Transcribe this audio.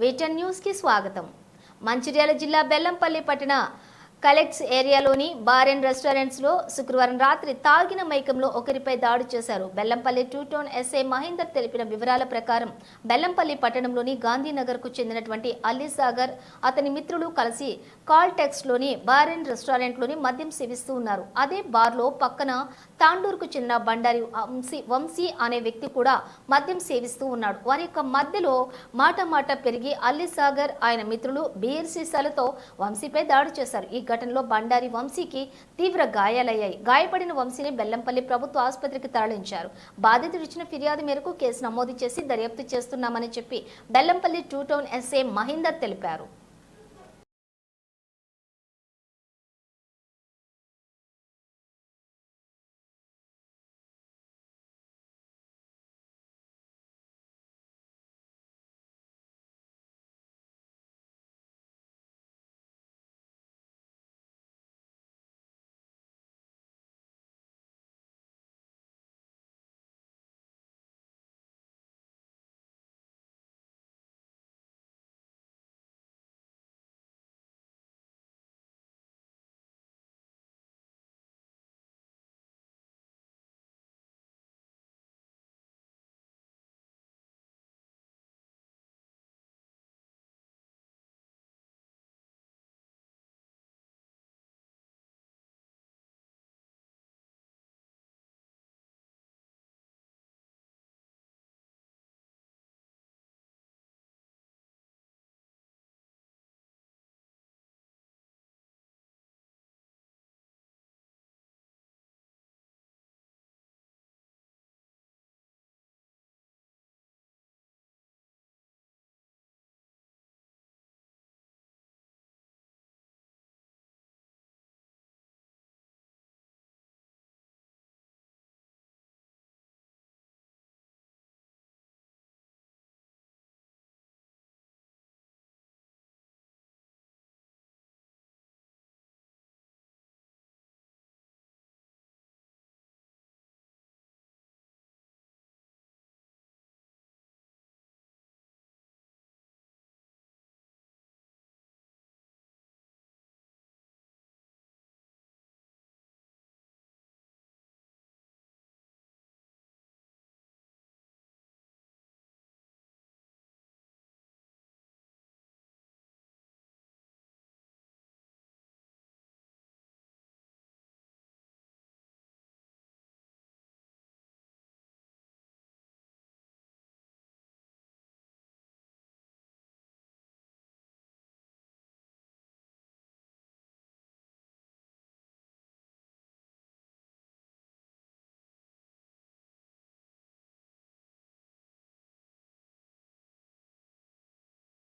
వీటన్ news కి స్వాగతం. మంచిర్యాల జిల్లా బెల్లంపల్లి పట్టణ కలెక్ట్స్ ఏరియాలోని బార్ అండ్ రెస్టారెంట్స్ లో శుక్రవారం రాత్రి తాగిన మైకంలో ఒకరిపై దాడి చేశారు. బెల్లంపల్లి 2 టౌన్ ఎస్ఐ మహేందర్ తెలిపిన వివరాల ప్రకారం బెల్లంపల్లి పట్టణంలోని గాంధీనగర్ కు చెందినటువంటి అలీ సాగర్ అతని మిత్రులు కలిసి కాల్ టెక్స్ లోని బార్ అండ్ రెస్టారెంట్ లోని మద్యం సేవిస్తూ ఉన్నారు. అదే బార్ లో పక్కన తాండూరుకు చెందిన బండారి వంశీ అనే వ్యక్తి కూడా మద్యం సేవిస్తూ ఉన్నాడు. వారి యొక్క మధ్యలో మాట పెరిగి అలీ సాగర్ ఆయన మిత్రులు బీర్ సీసాలతో వంశీపై దాడి చేశారు. ఈ ఘటనలో బండారి వంశీకి తీవ్ర గాయాలయ్యాయి. గాయపడిన వంశీని బెల్లంపల్లి ప్రభుత్వ ఆసుపత్రికి తరలించారు. బాధితుడు ఇచ్చిన ఫిర్యాదు మేరకు కేసు నమోదు చేసి దర్యాప్తు చేస్తున్నామని చెప్పి బెల్లంపల్లి 2 టౌన్ ఎస్ఐ మహేందర్ తెలిపారు.